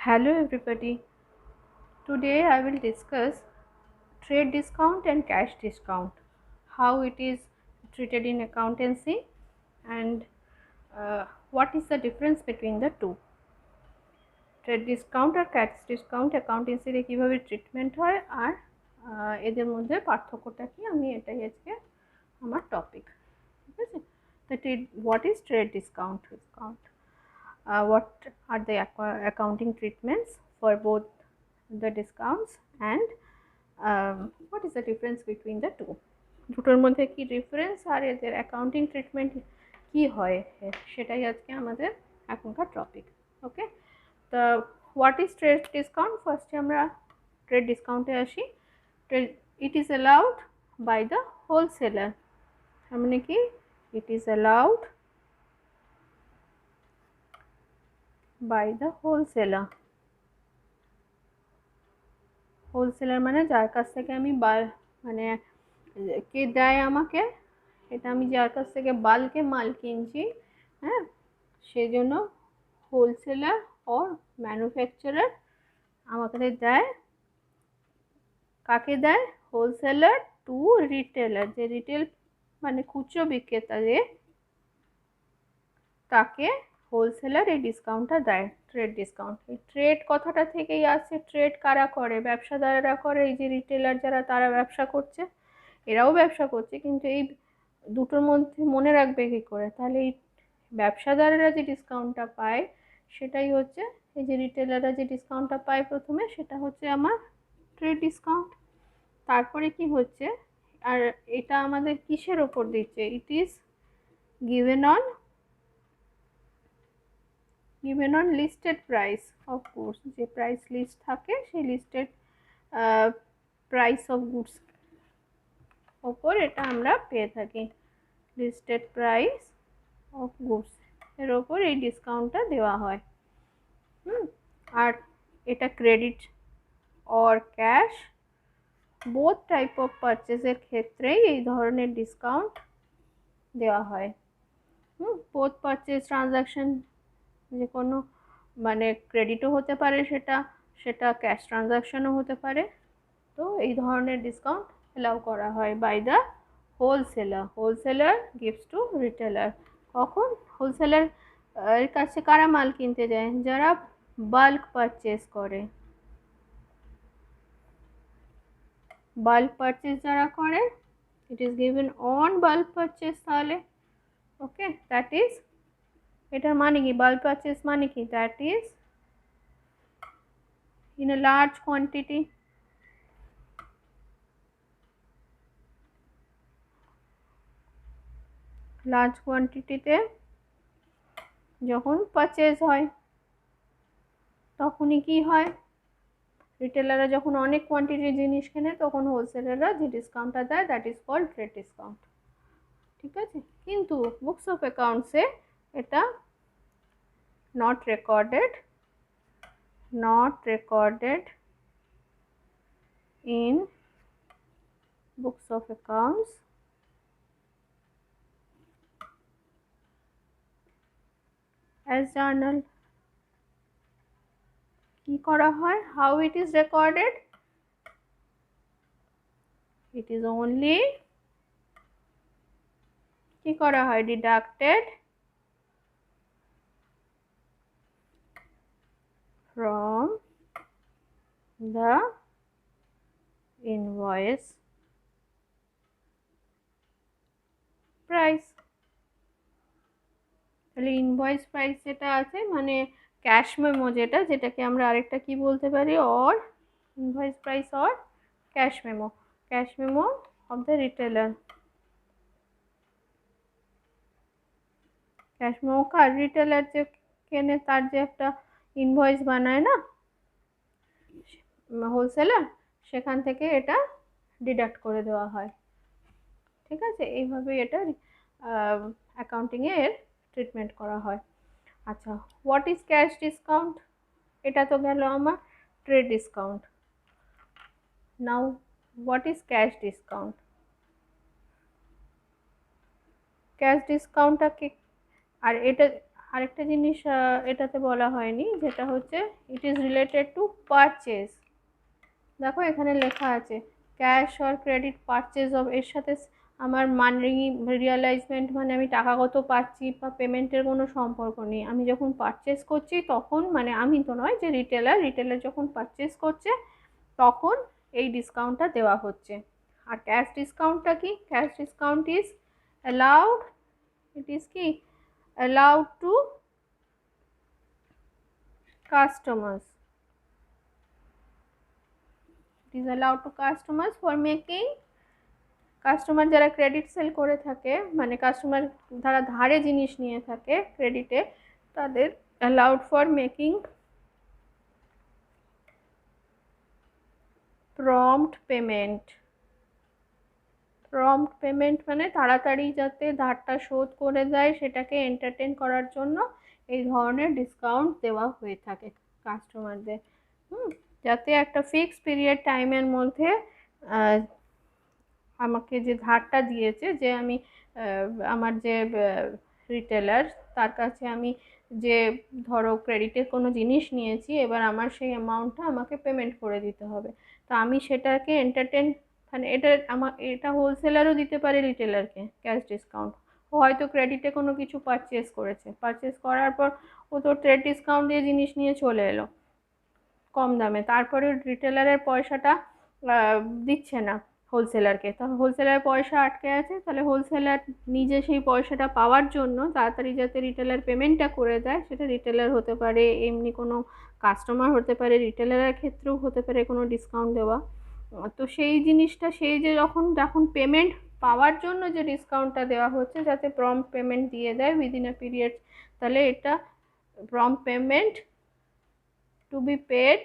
Hello everybody. Today I will discuss trade discount and cash discount, how it is treated in accountancy and what is the difference between the two. Trade discount আর cash discount অ্যাকাউন্টেন্সিতে কীভাবে treatment হয় আর এদের মধ্যে পার্থক্যটা কি, আমি এটাই আজকে আমার টপিক। ঠিক আছে, তো what is trade discount? What are the accounting treatments for both the discounts and what is the difference between the two? দুটোর মধ্যে কি ডিফারেন্স আর এদের অ্যাকাউন্টিং ট্রিটমেন্ট কি হয় সেটাই আজকে আমাদের এখনকার টপিক। ওকে, তো হোয়াট ইজ ট্রেড ডিসকাউন্ট? ফার্স্টে আমরা ট্রেড ডিসকাউন্টে আসি। It is allowed by the wholesaler, তার মানে কি it is allowed by the wholesaler. Wholesaler মানে যার কাছ থেকে আমি মানে কে দেয় আমাকে, এটা আমি যার কাছ থেকে বাল্কে মাল কিনছি, হ্যাঁ, সেই জন্য হোলসেলার ওর ম্যানুফ্যাকচারার আমাকে দেয়। কাকে দেয়? হোলসেলার টু রিটেলার, যে রিটেল মানে খুচরো বিক্রেতা, যে তাকে হোলসেলার এই ডিসকাউন্টটা দেয়, ট্রেড ডিসকাউন্ট। এই ট্রেড কথাটা থেকেই আসছে। ট্রেড কারা করে? ব্যবসাদাররা করে। এই যে রিটেলার যারা, তারা ব্যবসা করছে, এরাও ব্যবসা করছে, কিন্তু এই দুটোর মধ্যে মনে রাখবে কী করে? তাহলে এই ব্যবসাদাররা যে ডিসকাউন্টটা পায় সেটাই হচ্ছে, এই যে রিটেলাররা যে ডিসকাউন্টটা পায় প্রথমে, সেটা হচ্ছে আমার ট্রেড ডিসকাউন্ট। তারপরে কি হচ্ছে, আর এটা আমাদের কিসের ওপর দিচ্ছে? ইট is given on listed price of goods. যে প্রাইস লিস্ট থাকে সেই লিস্টেড প্রাইস অফ গুডস ওপর এটা আমরা পেয়ে থাকি। লিস্টেড প্রাইস অফ গুডস এর ওপর এই ডিসকাউন্টটা দেওয়া হয়। আর এটা credit or cash, both type of পারচেজের ক্ষেত্রেই এই ধরনের ডিসকাউন্ট দেওয়া হয়। বোথ পারচেজ ট্রানজাকশন, যে কোনো মানে ক্রেডিটও হতে পারে, সেটা ক্যাশ ট্রানজাকশনও হতে পারে। তো এই ধরনের ডিসকাউন্ট অ্যালাউ করা হয় by the wholesaler. Wholesaler gives to retailer. কখন? হোলসেলার এর কাছে কারা মাল কিনতে যায়? যারা বাল্ক পারচেজ করে। বাল্ক পারচেজ যারা করে, it is given on bulk purchase. তাহলে ওকে, দ্যাট ইজ, এটার মানে কি? বাল্ক পারচেজ মানে কি? That is in a large quantity. Large কোয়ান্টিটিতে যখন পারচেজ হয় তখনই কি হয়, রিটেলাররা যখন অনেক কোয়ান্টিটির জিনিস কেনে তখন হোলসেলাররা যে ডিসকাউন্টটা দেয়, that is called trade discount. ঠিক আছে, কিন্তু বুকস অফ অ্যাকাউন্টসে এটা not recorded in books of accounts as journal. কি করা হয়? How it is recorded? It is only কি করা হয়? Deducted from the invoice price. তাহলে ইনভয়েস প্রাইস যেটা আছে, মানে ক্যাশ মেমো যেটাকে আমরা আরেকটা কি বলতে পারি, or invoice price or cash memo of the retailer. Cash memo car? Retailer যে কেনে তার যে একটা ইনভয়েস বানায় না হোলসেলার, সেখান থেকে এটা ডিডাক্ট করে দেওয়া হয়। ঠিক আছে, এইভাবে এটা অ্যাকাউন্টিংয়ে এর ট্রিটমেন্ট করা হয়। আচ্ছা, হোয়াট ইজ ক্যাশ ডিসকাউন্ট? এটা তো গেল আমার trade discount. Now what is cash discount? Cash ডিসকাউন্টটা কি? আর এটা আরেকটা জিনিস এটাতে বলা হয়নি, যেটা হচ্ছে it is related to purchase. দেখো এখানে লেখা আছে cash or credit purchase of, এর সাথে আমার মানি রিয়ালাইজমেন্ট মানে আমি টাকা কত পাচ্ছি বা পেমেন্টের কোনো সম্পর্ক নেই। আমি যখন পারচেজ করছি তখন, মানে আমি তো নয়, যে রিটেলার যখন পারচেজ করছে তখন এই ডিসকাউন্টটা দেওয়া হচ্ছে। আর ক্যাশ ডিসকাউন্টটা কি? Cash discount is allowed, it is কি allowed to customers, it is allowed to customers for making, customer যারা ক্রেডিট সেল করে থাকে, মানে কাস্টমার যারা ধারে জিনিস নিয়ে থাকে ক্রেডিটে, তাদের allowed for making prompt payment, prompt payment মানে তাড়াতাড়ি যাতে ধারটা শোধ করে দেয় সেটাকে এন্টারটেন করার জন্য এই ধরনের ডিসকাউন্ট দেওয়া হয়ে থাকে কাস্টমারদের। যাতে একটা ফিক্সড পিরিয়ড টাইমের মধ্যে আমাকে যে ধারটা দিয়েছে, যে আমি আমার যে রিটেলার, তার কাছে আমি যে ধরো ক্রেডিটের কোনো জিনিস নিয়েছি, এবার আমার সেই অ্যামাউন্টটা আমাকে পেমেন্ট করে দিতে হবে। তো আমি সেটাকে এন্টারটেন, মানে এটা হোলসেলারও দিতে পারে রিটেলারকে ক্যাশ ডিসকাউন্ট। ও হয়তো ক্রেডিটে কোনো কিছু পারচেস করার পর ও তো ট্রেড ডিসকাউন্ট দিয়ে জিনিস নিয়ে চলে এলো কম দামে, তারপরে রিটেলারের পয়সাটা দিচ্ছে না হোলসেলারকে, তখন হোলসেলার পয়সা আটকে আছে। তাহলে হোলসেলার নিজে সেই পয়সাটা পাওয়ার জন্য তাড়াতাড়ি যাতে রিটেলার পেমেন্টটা করে দেয়, সেটা রিটেলার হতে পারে, এমনি কোনো কাস্টমার হতে পারে, রিটেলারের ক্ষেত্রেও হতে পারে কোনো ডিসকাউন্ট দেওয়া। তো সেই জিনিসটা, সেই যে যখন পেমেন্ট পাওয়ার জন্য যে ডিসকাউন্টটা দেওয়া হচ্ছে, যাতে প্রম্পট পেমেন্ট দিয়ে দেয় উইদিন আ পিরিয়ড, তাহলে এটা prompt payment to be paid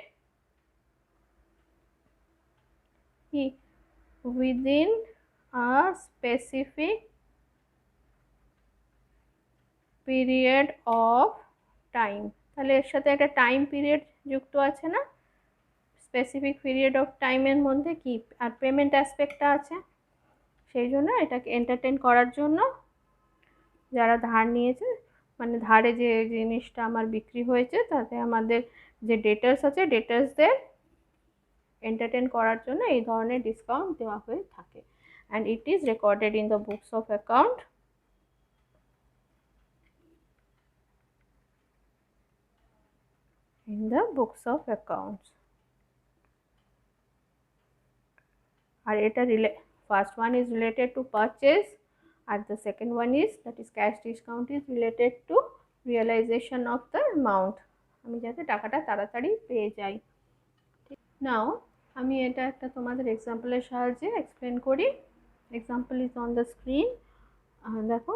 within a specific period of time। তাহলে এর সাথে একটা টাইম পিরিয়ড যুক্ত আছে না, স্পেসিফিক পিরিয়ড অফ টাইমের মধ্যে কি আর পেমেন্ট অ্যাসপেক্টটা আছে, সেই জন্য এটাকে এন্টারটেন করার জন্য যারা ধার নিয়েছে, মানে ধারে যে জিনিসটা আমার বিক্রি হয়েছে তাতে আমাদের যে ডেটার্স আছে, ডেটার্সদের এন্টারটেন করার জন্য এই ধরনের ডিসকাউন্ট দেওয়া হয়ে থাকে। and it is recorded in the books of account আর এটা first one is related to purchase, and the second one is, that is cash discount, is related to realization of the amount, আমি যাতে টাকাটা তাড়াতাড়ি পেয়ে যাই। নাও আমি এটা একটা তোমাদের এক্সাম্পলের সাহায্যে এক্সপ্লেন করি। Example is on the screen. দেখো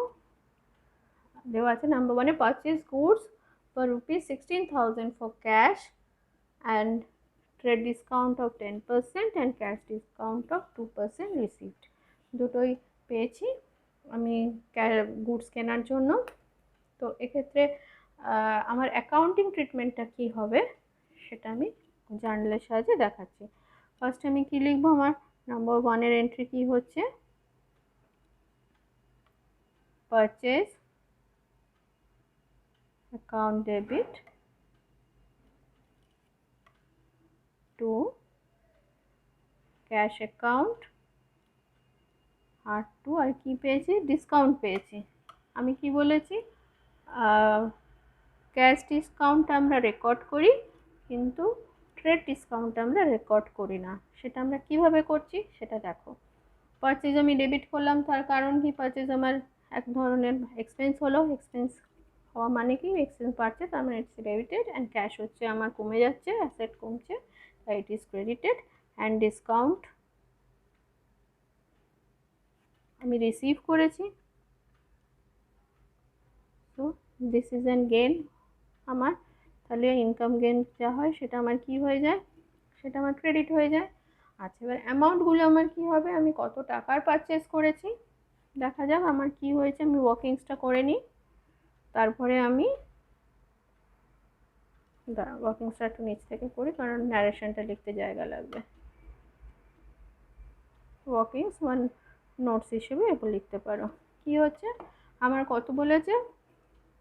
দেওয়া আছে number 1 A purchase goods for ₹16,000 for cash and trade discount of 10% and cash discount of 2% received. দুটোই পেয়েছি আমি গুডস কেনার জন্য। তো এক্ষেত্রে আমার অ্যাকাউন্টিং ট্রিটমেন্টটা কী হবে সেটা আমি জার্নালের সাহায্যে দেখাচ্ছি। ফার্স্ট আমি কি লিখবো, আমার নাম্বার 1 এর এন্ট্রি কি হচ্ছে, purchase account debit to cash account, আর টু আর কি পেয়েছি, ডিসকাউন্ট পেয়েছি। আমি কি বলেছি, ক্যাশ ডিসকাউন্ট আমরা রেকর্ড করি কিন্তু ট্রেড ডিসকাউন্ট আমরা রেকর্ড করি না। সেটা আমরা কিভাবে করছি সেটা দেখো। পারচেজ আমি ডেবিট করলাম, তার কারণ কি, পারচেজ আমার এক ধরনের এক্সপেন্স হলো, এক্সপেন্স হওয়া মানে কি, এক্সপেন্স পারচেজ আমার ইটস ডেবিটেড, অ্যান্ড ক্যাশ হচ্ছে আমার কমে যাচ্ছে, অ্যাসেট কমছে, তাই it is credited. And discount আমি রিসিভ করেছি, তো দিস ইজ অ্যান গেন আমার। তাহলে ইনকাম গেন যা হয় সেটা আমার কি হয়ে যায়, সেটা আমার ক্রেডিট হয়ে যায়। আচ্ছা এবার অ্যামাউন্টগুলো আমার কি হবে, আমি কত টাকার পারচেস করেছি দেখা যাক আমার কি হয়েছে। আমি ওয়ার্কিংসটা করে নিই, তারপরে আমি ওয়ার্কিংসটা একটু নিচ থেকে করি কারণ ন্যারেশনটা লিখতে জায়গা লাগবে। ওয়ার্কিংস ওয়ান নোটস হিসেবে এগুলো লিখতে পারো। কি হচ্ছে আমার কত বলেছে,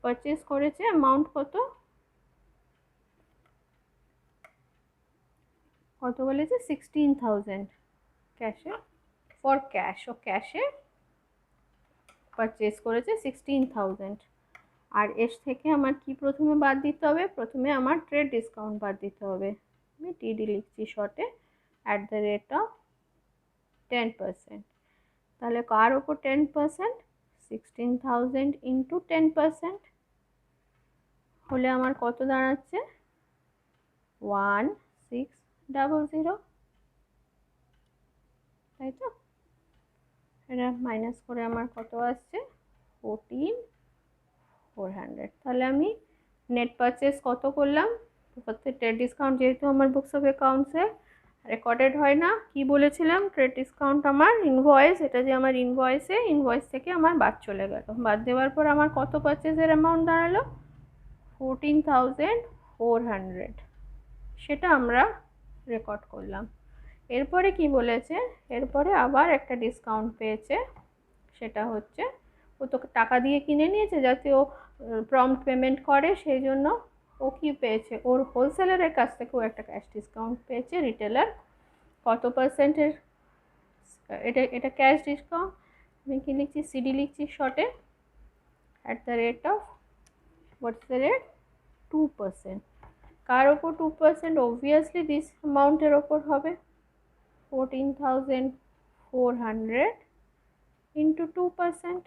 পারচেস করেছে অ্যামাউন্ট কত কত বলেছে 16,000 ক্যাশে ফর ক্যাশ, ও ক্যাশে পারচেস করেছে 16,000। আর এর থেকে আমার কি প্রথমে বাদ দিতে হবে, প্রথমে আমার ট্রেড ডিসকাউন্ট বাদ দিতে হবে। আমি টিডি লিখছি শর্টে @10%। তাহলে কার ওপর 10%, 16,000 ইন্টু 10% হলে আমার কত দাঁড়াচ্ছে 1600, তাই তো? এটা মাইনাস করে আমার কত আসছে 14,400। তাহলে আমি নেট পারচেস কত করলাম, ট্রেড ডিসকাউন্ট যেহেতু আমার বুকস অফ অ্যাকাউন্টসে রেকর্ডেড হয় না, কি বলেছিলাম ট্রেড ডিসকাউন্ট আমার ইনভয়েস, এটা যে আমার ইনভয়েস থেকে আমার বাদ চলে গেল, বাদ দেওয়ার পর আমার কত পারচেসের অ্যামাউন্ট দাঁড়ালো 14,400, সেটা আমরা রেকর্ড করলাম। এরপরে কি বলেছে, এরপরে আবার একটা ডিসকাউন্ট পেয়েছে, সেটা হচ্ছে ও তো টাকা দিয়ে কিনে নিয়েছে, যাতে ও প্রম্পট পেমেন্ট করে, সেই জন্য ও কি পেয়েছে, ওর হোলসেলারের কাছ থেকে ও একটা ক্যাশ ডিসকাউন্ট পেয়েছে। রিটেলার কত পার্সেন্টের, এটা ক্যাশ ডিসকাউন্ট, আমি কি লিখছি সিডি লিখছি শর্টে what's the rate 2%। কার ওপর 2%, অবভিয়াসলি দিস অ্যামাউন্টের ওপর হবে 14,400 into 2%,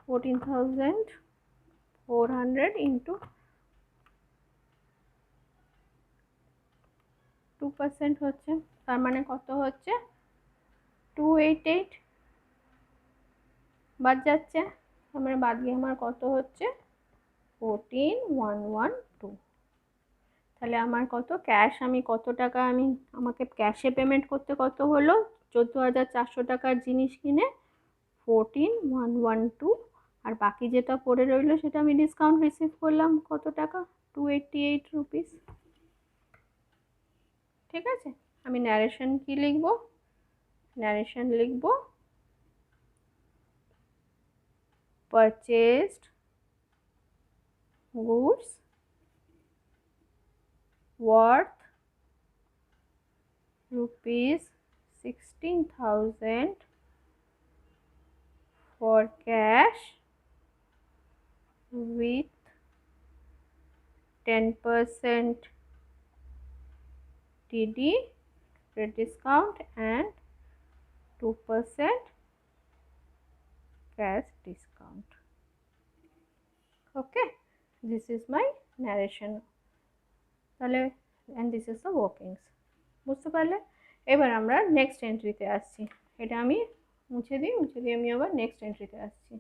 14,400 into 2% হচ্ছে, তার মানে কত হচ্ছে 288 বাদ যাচ্ছে, আমার বাদ গিয়ে আমার কত হচ্ছে 14,112। তাহলে আমার কত ক্যাশ, আমি কত টাকা আমাকে ক্যাশে পেমেন্ট করতে কত হলো, 14,400 টাকার জিনিস কিনে 14,112, আর বাকি যেটা পড়ে রইলো সেটা আমি ডিসকাউন্ট রিসিভ করলাম কত টাকা 288 রুপিস। ঠিক আছে, আমি ন্যারেশন কি লিখবো, ন্যারেশন লিখবো purchased goods worth rupees 16,000 for cash with 10% TD trade discount and 2% cash discount. Okay, this is my narration, তাহলে and this is the workings, বুঝতে পারলে? এবার আমরা নেক্সট এন্ট্রিতে আসছি, এটা আমি মুছে দিই আমি আবার নেক্সট এন্ট্রিতে আসছি।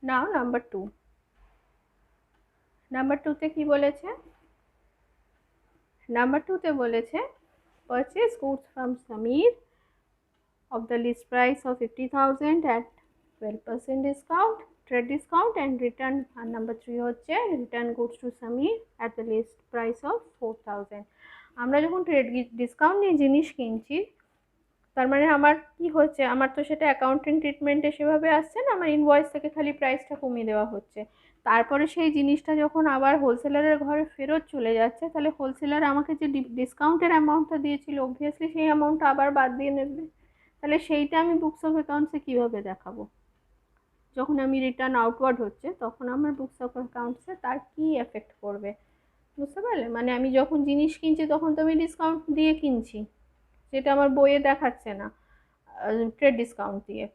নাও নাম্বার 2, নাম্বার 2তে কি বলেছে, নাম্বার 2তে বলেছে purchase goods from Samir of the list price of 50,000 at 12% discount, trade discount and return, আর নাম্বার 3 হচ্ছে return goods to Samir at the list price of 4,000। আমরা যখন ট্রেড ডিসকাউন্ট নিয়ে জিনিস কিনছি, তার মানে আমার কি হচ্ছে, আমার তো সেটা অ্যাকাউন্টিং ট্রিটমেন্টে সেভাবে আসছে না, আমার ইনভয়েস থেকে খালি প্রাইসটা কমিয়ে দেওয়া হচ্ছে, তারপরে সেই জিনিসটা যখন আবার হোলসেলারের ঘরে ফেরত চলে যাচ্ছে, তাহলে হোলসেলার আমাকে যে ডিসকাউন্টের অ্যামাউন্টটা দিয়েছিল, অবভিয়াসলি সেই অ্যামাউন্টটা আবার বাদ দিয়ে নেবে, তাহলে সেইটা আমি বুকস অফ অ্যাকাউন্টসে কীভাবে দেখাবো, যখন আমি রিটার্ন আউটওয়ার্ড হচ্ছে তখন আমার বুকস অফ অ্যাকাউন্টসে তার কী এফেক্ট পড়বে, বুঝতে পারলে? মানে আমি যখন জিনিস কিনছি তখন তো আমি ডিসকাউন্ট দিয়ে কিনছি, যেটা আমার বইয়ে দেখাচ্ছে না ট্রেড ডিসকাউন্ট দিয়ে,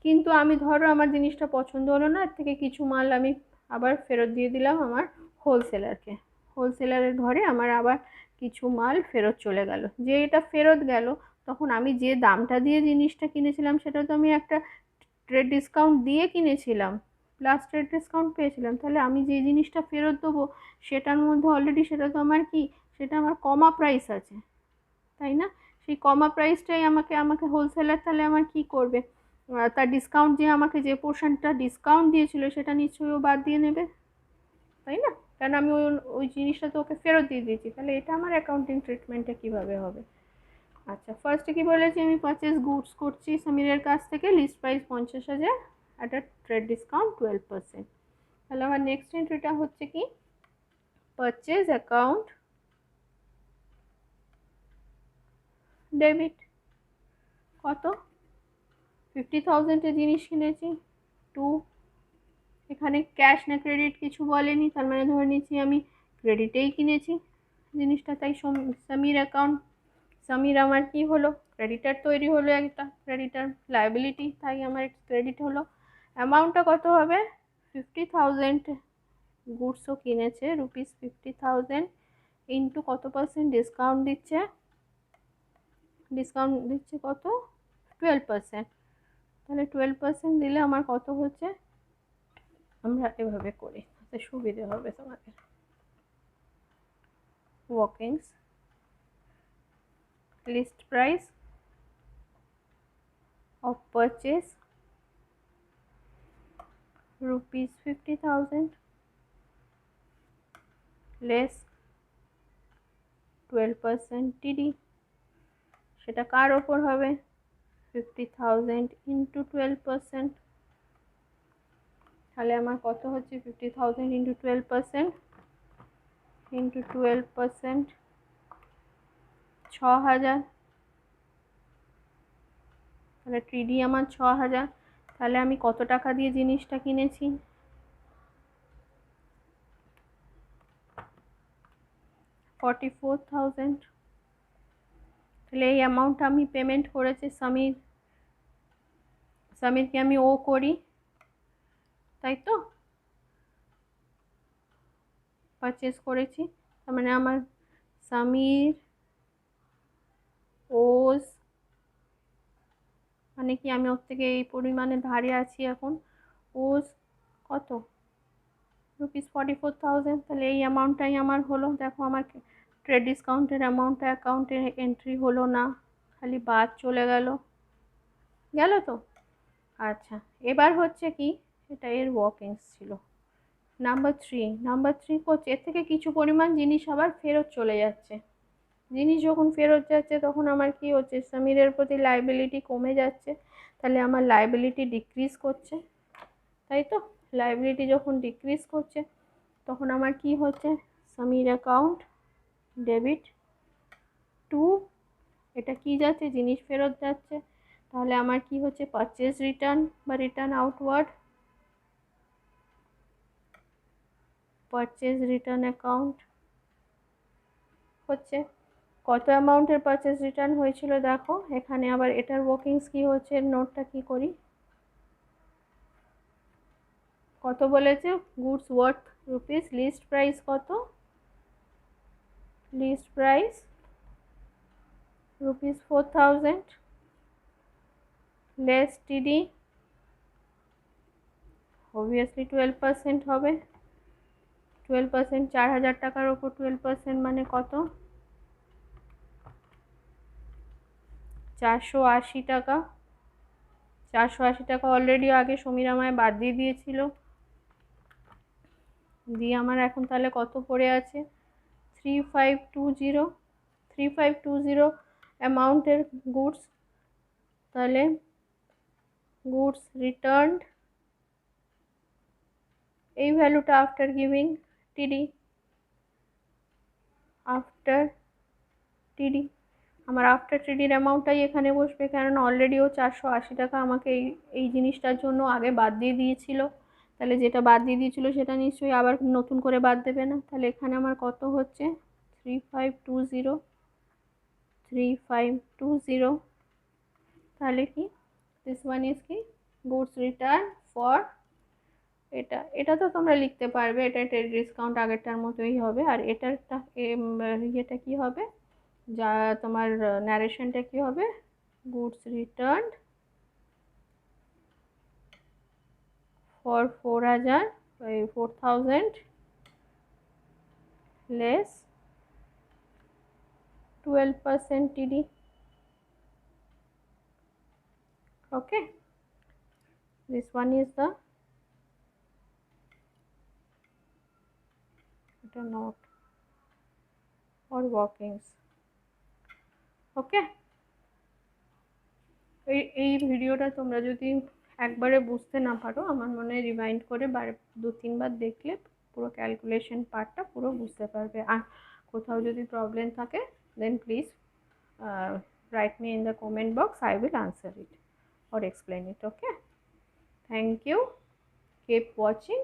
কিন্তু আমি ধরো আমার জিনিসটা পছন্দ হলো না, এর থেকে কিছু মাল আমি আবার ফেরত দিয়ে দিলাম আমার হোলসেলারকে, হোলসেলারের ঘরে আমার আবার কিছু মাল ফেরত চলে গেল, যে এটা ফেরত গেল তখন আমি যে দামটা দিয়ে জিনিসটা কিনেছিলাম সেটা তো আমি একটা ট্রেড ডিসকাউন্ট দিয়ে কিনেছিলাম, প্লাস ট্রেড ডিসকাউন্ট পেয়েছিলাম, তাহলে আমি যে জিনিসটা ফেরত দেবো সেটার মধ্যে অলরেডি সেটা তো আমার কি, সেটা আমার কমা প্রাইস আছে, তাই না? সেই কমা প্রাইসটাই আমাকে হোলসেলার তাহলে আমার কি করবে, তার ডিসকাউন্ট যে আমাকে যে পোর্শনটা ডিসকাউন্ট দিয়েছিল সেটা নিশ্চয়ই ও বাদ দিয়ে নেবে, তাই না? কারণ আমি ওই জিনিসটা তো ওকে ফেরত দিয়ে দিয়েছি, তাহলে এটা আমার অ্যাকাউন্টিং ট্রিটমেন্টে কীভাবে হবে? আচ্ছা, ফার্স্টে কি বলেছি, আমি পারচেজ গুডস করছি সমীরের কাছ থেকে, লিস্ট প্রাইস 50,000 একটা ট্রেড ডিসকাউন্ট 12%। তাহলে আমার নেক্সট এন্ট্রিটা হচ্ছে কি, পারচেজ অ্যাকাউন্ট ডেবিট। কত, 50,000 জিনিস কিনেছি, 2। এখানে ক্যাশ না ক্রেডিট কিছু বলেনি, তার মানে ধরে নিচ্ছি আমি ক্রেডিটেই কিনেছি জিনিসটা। তাই সমীর অ্যাকাউন্ট, সমীর আমার কি হলো, ক্রেডিটার তৈরি হলো, একটা ক্রেডিটার লায়াবিলিটি, তাই আমার ক্রেডিট হলো। অ্যামাউন্টটা কত হবে, 50,000 গুডসও কিনেছে, ₹50,000 ইন্টু কত পার্সেন্ট ডিসকাউন্ট দিচ্ছে, ডিসকাউন্ট দিচ্ছে কত, 12%। তাহলে 12% দিলে আমার কত হচ্ছে, আমরা এভাবে করি তাতে সুবিধে হবে তোমাদের। Workings, list price of purchase ₹50,000 less 12% TD, সেটা কার ওপর হবে, 50,000 ইন্টু 12%। তাহলে আমার কত হচ্ছে, 50,000 ইন্টু 12% ইন্টু 12%, 6,000। তাহলে টিডি আমার 6,000। তাহলে আমি কত টাকা দিয়ে জিনিসটা কিনেছি, 44,000। তাহলে এই অ্যামাউন্টটা আমি পেমেন্ট করেছি সমীরকে আমি ও করি, তাই তো, পারচেস করেছি, তার মানে আমার সমীর ওস, মানে কি আমি ওর থেকে এই পরিমাণে ধারে আছি এখন, ওস কত, ₹44,000। তাহলে এই অ্যামাউন্টটাই আমার হলো। দেখো আমার ট্রেড ডিসকাউন্টের অ্যামাউন্টটা অ্যাকাউন্টে এন্ট্রি হলো না, খালি বাদ চলে গেল, গেল তো। আচ্ছা, এবার হচ্ছে কি, এটা এর ওয়ার্কিংস ছিল। নাম্বার থ্রি করছে, এর থেকে কিছু পরিমাণ জিনিস আবার ফেরত চলে যাচ্ছে। জিনিস যখন ফেরত যাচ্ছে তখন আমার কি হচ্ছে, সমীরের প্রতি লায়াবিলিটি কমে যাচ্ছে, তাহলে আমার লায়াবিলিটি ডিক্রিজ করছে, তাই তো। লায়াবিলিটি যখন ডিক্রিজ করছে তখন আমার কি হচ্ছে, সমীর অ্যাকাউন্ট ডেবিট 2, এটা কি যাচ্ছে, জিনিস ফেরত যাচ্ছে। তাহলে আমার কি হচ্ছে, পারচেজ রিটার্ন বা return outward, purchase return account হচ্ছে। কত অ্যামাউন্টের পারচেজ রিটার্ন হয়েছিল দেখো, এখানে আবার এটার ওয়ার্কিংস কি হচ্ছে, নোটটা কি করি, কত বলেছে, goods worth rupees, list price কত, list price ₹4,000 less TD, obviously 12% হবে, 12%, 4,000 টাকার ওপর 12% মানে কত, 480 টাকা। 480 টাকা অলরেডি আগে সমীর আমায় বাদ দিয়ে দিয়েছিল, দিয়ে আমার এখন তাহলে কত পড়ে আছে, 3520 অ্যামাউন্টের গুডস। তাহলে গুডস রিটার্নড, এই ভ্যালুটা আফটার গিভিং টিডি, আফটার টিডি, আমার আফটার টিডির অ্যামাউন্টটাই এখানে বসবে, কারণ অলরেডি ও 480 টাকা আমাকে এই জিনিসটার জন্য আগে বাদ দিয়ে দিয়েছিল। তাহলে যেটা বাদ দিয়ে দিয়েছিল সেটা নিশ্চয়ই আবার নতুন করে বাদ দেবে না। তাহলে এখানে আমার কত হচ্ছে, 3520। তাহলে কি, দিস ওয়ান ইজ কি, গুডস রিটার্ন ফর, এটা তো তোমরা লিখতে পারবে, এটা ট্রেড ডিসকাউন্ট আগেরটার মতোই হবে। আর এটারটা ইয়েটা কি হবে, যা তোমার ন্যারেশনটা কি হবে, goods return for 4,000 less 12% TD। Okay, this one is the note or workings. Okay, এই ভিডিওটা তোমরা যদি একবারে বুঝতে না পারো, আমার মনে হয় রিমাইন্ড করে 2-3 বার দেখলে পুরো ক্যালকুলেশন পার্টটা পুরো বুঝতে পারবে। আর কোথাও যদি প্রবলেম থাকে দেন please write me in the comment box. I will answer it or explain it. Okay, thank you, keep watching.